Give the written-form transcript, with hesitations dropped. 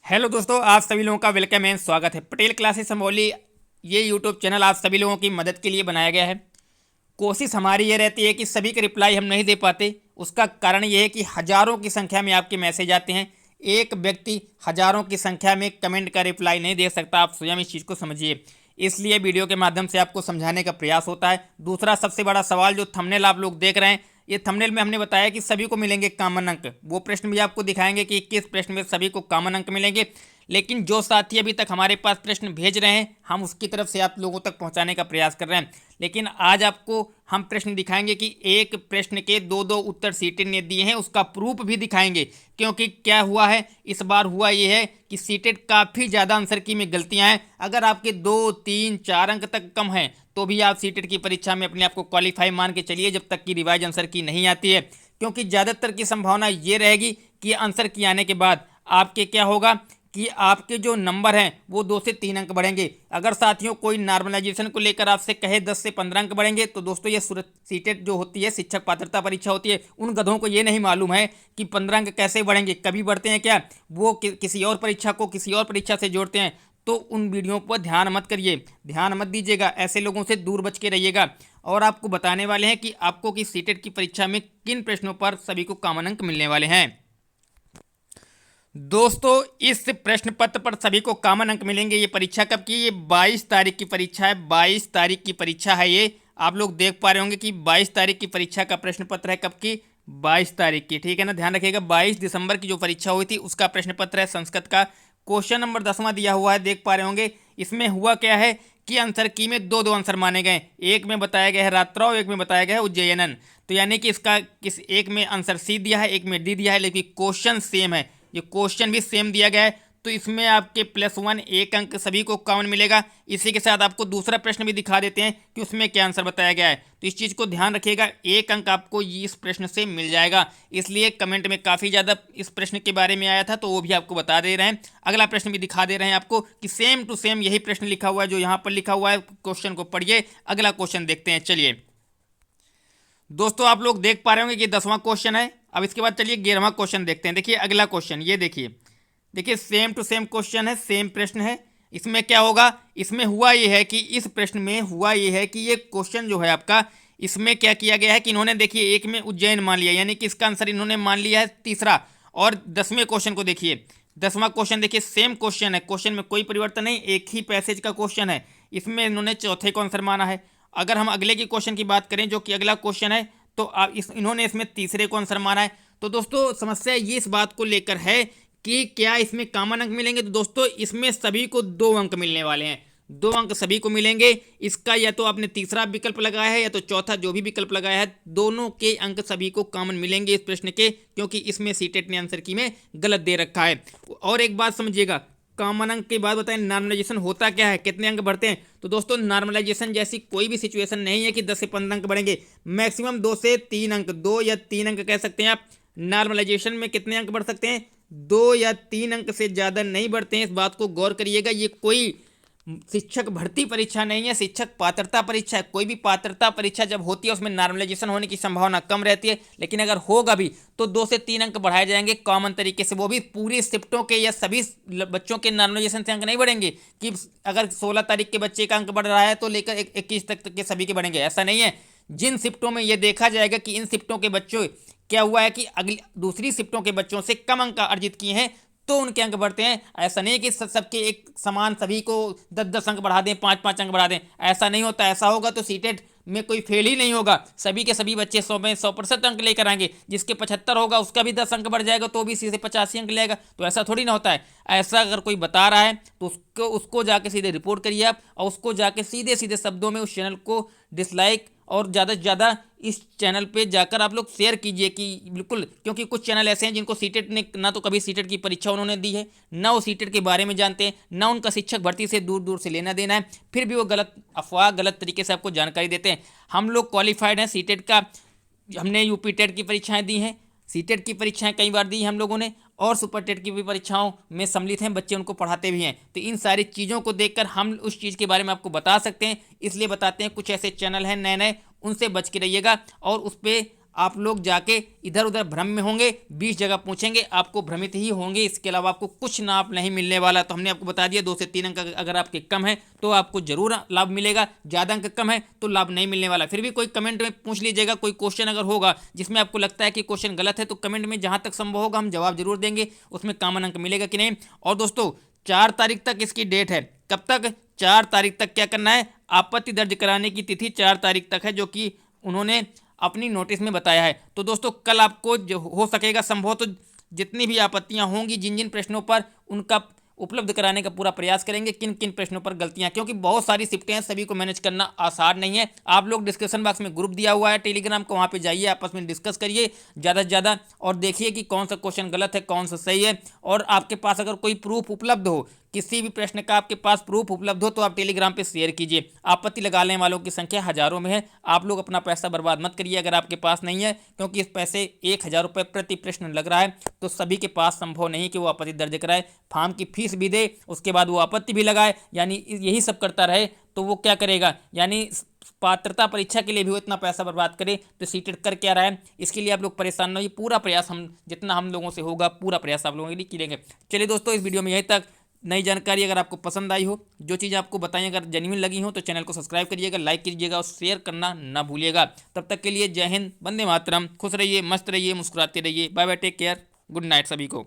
Hello दोस्तों, आप सभी लोगों का वेलकम एंड स्वागत है। पटेल क्लासेस संबोली ये यूट्यूब चैनल आप सभी लोगों की मदद के लिए बनाया गया है। कोशिश हमारी ये रहती है कि सभी के रिप्लाई हम नहीं दे पाते। उसका कारण ये है कि हज़ारों की संख्या में आपके मैसेज आते हैं। एक व्यक्ति हज़ारों की संख्या में कमेंट का रिप्लाई नहीं दे सकता। आप स्वयं इस चीज़ को समझिए। इसलिए वीडियो के माध्यम से आपको समझाने का प्रयास होता है। दूसरा सबसे बड़ा सवाल, जो थंबनेल आप लोग देख रहे हैं, ये थंबनेल में हमने बताया कि सभी को मिलेंगे कॉमन अंक। वो प्रश्न भी आपको दिखाएंगे कि किस प्रश्न में सभी को कॉमन अंक मिलेंगे। लेकिन जो साथी अभी तक हमारे पास प्रश्न भेज रहे हैं, हम उसकी तरफ से आप लोगों तक पहुंचाने का प्रयास कर रहे हैं। लेकिन आज आपको हम प्रश्न दिखाएंगे कि एक प्रश्न के दो दो उत्तर सीटेट ने दिए हैं, उसका प्रूफ भी दिखाएंगे। क्योंकि क्या हुआ है, इस बार हुआ ये है कि सीटेट काफ़ी ज़्यादा आंसर की में गलतियां हैं। अगर आपके 2 3 4 अंक तक कम हैं तो भी आप सीटेट की परीक्षा में अपने आप को क्वालिफाई मान के चलिए, जब तक कि रिवाइज आंसर की नहीं आती है। क्योंकि ज़्यादातर की संभावना ये रहेगी कि आंसर की आने के बाद आपके क्या होगा कि आपके जो नंबर हैं वो 2 से 3 अंक बढ़ेंगे। अगर साथियों कोई नॉर्मलाइजेशन को लेकर आपसे कहे 10 से 15 अंक बढ़ेंगे, तो दोस्तों ये सीटेट जो होती है, शिक्षक पात्रता परीक्षा होती है, उन गधों को ये नहीं मालूम है कि 15 अंक कैसे बढ़ेंगे, कभी बढ़ते हैं क्या। वो किसी और परीक्षा को किसी और परीक्षा से जोड़ते हैं। तो उन वीडियो पर ध्यान मत करिए, ध्यान मत दीजिएगा, ऐसे लोगों से दूर बच के रहिएगा। और आपको बताने वाले हैं कि आपको कि सीटेट की परीक्षा में किन प्रश्नों पर सभी को कॉमन अंक मिलने वाले हैं। दोस्तों, इस प्रश्न पत्र पर सभी को कॉमन अंक मिलेंगे। ये परीक्षा कब की? ये 22 तारीख की परीक्षा है। 22 तारीख की परीक्षा है ये। आप लोग देख पा रहे होंगे कि 22 तारीख की परीक्षा का प्रश्न पत्र है। कब की? 22 तारीख की, ठीक है ना। ध्यान रखिएगा, 22 दिसंबर की जो परीक्षा हुई थी उसका प्रश्न पत्र है। संस्कृत का क्वेश्चन नंबर 10वां दिया हुआ है, देख पा रहे होंगे। इसमें हुआ क्या है कि आंसर की में दो दो आंसर माने गए। एक में बताया गया है रात्राव, एक में बताया गया है उज्जैनन। तो यानी कि इसका किस एक में आंसर सी दिया है, एक में डी दिया है, लेकिन क्वेश्चन सेम है। ये क्वेश्चन भी सेम दिया गया है। तो इसमें आपके +1 एक अंक सभी को कॉमन मिलेगा। इसी के साथ आपको दूसरा प्रश्न भी दिखा देते हैं कि उसमें क्या आंसर बताया गया है। तो इस चीज़ को ध्यान रखिएगा, एक अंक आपको इस प्रश्न से मिल जाएगा। इसलिए कमेंट में काफ़ी ज़्यादा इस प्रश्न के बारे में आया था, तो वो भी आपको बता दे रहे हैं। अगला प्रश्न भी दिखा दे रहे हैं आपको कि सेम टू सेम यही प्रश्न लिखा हुआ है जो यहाँ पर लिखा हुआ है। क्वेश्चन को पढ़िए, अगला क्वेश्चन देखते हैं। चलिए दोस्तों, आप लोग देख पा रहे होंगे कि 10वां क्वेश्चन है। अब इसके बाद चलिए 11वां क्वेश्चन देखते हैं। देखिए अगला क्वेश्चन, ये देखिए सेम टू सेम क्वेश्चन है, सेम प्रश्न है। इसमें क्या होगा, इसमें हुआ ये है कि इस प्रश्न में हुआ ये है कि ये क्वेश्चन जो है आपका, इसमें क्या किया गया है कि इन्होंने देखिए एक में उज्जैन मान लिया, यानी कि इसका आंसर इन्होंने मान लिया है तीसरा। और 10वें क्वेश्चन को देखिए, 10वां क्वेश्चन देखिए, सेम क्वेश्चन है, क्वेश्चन में कोई परिवर्तन नहीं, एक ही पैसेज का क्वेश्चन है। इसमें इन्होंने चौथे को आंसर माना है। अगर हम अगले की क्वेश्चन की बात करें, जो कि अगला क्वेश्चन है, तो इन्होंने इसमें तीसरे को आंसर माना है। तो दोस्तों समस्या ये इस बात को लेकर है कि क्या इसमें कॉमन अंक मिलेंगे। तो दोस्तों इसमें सभी को 2 अंक मिलने वाले हैं, 2 अंक सभी को मिलेंगे। इसका या तो आपने तीसरा विकल्प लगाया है या तो चौथा, जो भी विकल्प लगाया है, दोनों के अंक सभी को कॉमन मिलेंगे इस प्रश्न के, क्योंकि इसमें सीटेट ने आंसर की में गलत दे रखा है। और एक बात समझिएगा, कॉमन अंक के बाद बताएं नॉर्मलाइजेशन होता क्या है, कितने अंक बढ़ते हैं। तो दोस्तों नॉर्मलाइजेशन जैसी कोई भी सिचुएशन नहीं है कि 10 से 15 अंक बढ़ेंगे। मैक्सिमम 2 से 3 अंक, 2 या 3 अंक कह सकते हैं आप। नॉर्मलाइजेशन में कितने अंक बढ़ सकते हैं? 2 या 3 अंक से ज़्यादा नहीं बढ़ते हैं। इस बात को गौर करिएगा। ये कोई शिक्षक भर्ती परीक्षा नहीं है, शिक्षक पात्रता परीक्षा है। कोई भी पात्रता परीक्षा जब होती है उसमें नॉर्मलाइजेशन होने की संभावना कम रहती है, लेकिन अगर होगा भी तो 2 से 3 अंक बढ़ाए जाएंगे कॉमन तरीके से। वो भी पूरी शिफ्टों के या सभी बच्चों के नॉर्मलाइजेशन से अंक नहीं बढ़ेंगे कि अगर 16 तारीख के बच्चे का अंक बढ़ रहा है तो लेकर 21 तक के सभी के बढ़ेंगे, ऐसा नहीं है। जिन शिफ्टों में ये देखा जाएगा कि इन शिफ्टों के बच्चों क्या हुआ है कि अगली दूसरी शिफ्टों के बच्चों से कम अंक अर्जित किए हैं, तो उनके अंक बढ़ते हैं। ऐसा नहीं कि सबके एक समान सभी को 10-10 अंक बढ़ा दें, 5-5 अंक बढ़ा दें, ऐसा नहीं होता। ऐसा होगा तो सीटेट में कोई फेल ही नहीं होगा। सभी के सभी बच्चे 100 में 100% अंक लेकर आएंगे। जिसके 75 होगा उसका भी 10 अंक बढ़ जाएगा, तो भी सीधे 85 अंक लेगा। तो ऐसा थोड़ी ना होता है। ऐसा अगर कोई बता रहा है तो उसको जाके सीधे रिपोर्ट करिए आप, और उसको जाके सीधे सीधे शब्दों में उस चैनल को डिसलाइक और ज़्यादा से ज़्यादा इस चैनल पे जाकर आप लोग शेयर कीजिए कि बिल्कुल, क्योंकि कुछ चैनल ऐसे हैं जिनको सीटेट ने ना तो कभी सीटेट की परीक्षा उन्होंने दी है, ना वो सीटेट के बारे में जानते हैं, ना उनका शिक्षक भर्ती से दूर दूर से लेना देना है, फिर भी वो गलत अफवाह गलत तरीके से आपको जानकारी देते हैं। हम लोग क्वालिफाइड हैं सीटेट का, हमने यूपी टेट की परीक्षाएं दी हैं, सीटेट की परीक्षाएं कई बार दी हैं हम लोगों ने, और सुपर टेट की भी परीक्षाओं में सम्मिलित हैं, बच्चे उनको पढ़ाते भी हैं। तो इन सारी चीज़ों को देखकर हम उस चीज़ के बारे में आपको बता सकते हैं, इसलिए बताते हैं। कुछ ऐसे चैनल हैं नए नए, उनसे बच के रहिएगा और उस पर आप लोग जाके इधर उधर भ्रम में होंगे, 20 जगह पूछेंगे, आपको भ्रमित ही होंगे, इसके अलावा आपको कुछ लाभ नहीं मिलने वाला। तो हमने आपको बता दिया 2 से 3 अंक अगर आपके कम है तो आपको जरूर लाभ मिलेगा, ज़्यादा अंक कम है तो लाभ नहीं मिलने वाला। फिर भी कोई कमेंट में पूछ लीजिएगा, कोई क्वेश्चन अगर होगा जिसमें आपको लगता है कि क्वेश्चन गलत है तो कमेंट में जहाँ तक संभव होगा हम जवाब जरूर देंगे, उसमें कॉमन अंक मिलेगा कि नहीं। और दोस्तों 4 तारीख तक इसकी डेट है, कब तक? 4 तारीख तक क्या करना है, आपत्ति दर्ज कराने की तिथि 4 तारीख तक है, जो कि उन्होंने अपनी नोटिस में बताया है। तो दोस्तों कल आपको जो हो सकेगा संभव तो जितनी भी आपत्तियां होंगी जिन जिन प्रश्नों पर, उनका उपलब्ध कराने का पूरा प्रयास करेंगे, किन किन प्रश्नों पर गलतियां, क्योंकि बहुत सारी शिफ्टें हैं, सभी को मैनेज करना आसान नहीं है। आप लोग डिस्क्रिप्शन बॉक्स में ग्रुप दिया हुआ है टेलीग्राम को, वहाँ पे जाइए, आपस में डिस्कस करिए ज़्यादा से ज़्यादा और देखिए कि कौन सा क्वेश्चन गलत है कौन सा सही है। और आपके पास अगर कोई प्रूफ उपलब्ध हो, किसी भी प्रश्न का आपके पास प्रूफ उपलब्ध हो तो आप टेलीग्राम पे शेयर कीजिए। आपत्ति लगाने वालों की संख्या हजारों में है, आप लोग अपना पैसा बर्बाद मत करिए अगर आपके पास नहीं है, क्योंकि इस पैसे 1000 रुपये प्रति प्रश्न लग रहा है, तो सभी के पास संभव नहीं कि वो आपत्ति दर्ज कराए, फॉर्म की फीस भी दे, उसके बाद वो आपत्ति भी लगाए, यानी यही सब करता रहे तो वो क्या करेगा, यानी पात्रता परीक्षा के लिए भी वो इतना पैसा बर्बाद करे तो सीटेट कर क्या रहा है। इसके लिए आप लोग परेशान न होइए, पूरा प्रयास हम जितना हम लोगों से होगा पूरा प्रयास आप लोगों के लिए करेंगे। चलिए दोस्तों, इस वीडियो में यहीं तक। नई जानकारी अगर आपको पसंद आई हो, जो चीज़ आपको बताएं अगर जेन्युइन लगी हो तो चैनल को सब्सक्राइब करिएगा, लाइक कीजिएगा और शेयर करना ना भूलिएगा। तब तक के लिए जय हिंद, वंदे मातरम, खुश रहिए, मस्त रहिए, मुस्कुराते रहिए, bye bye, take care, good night सभी को।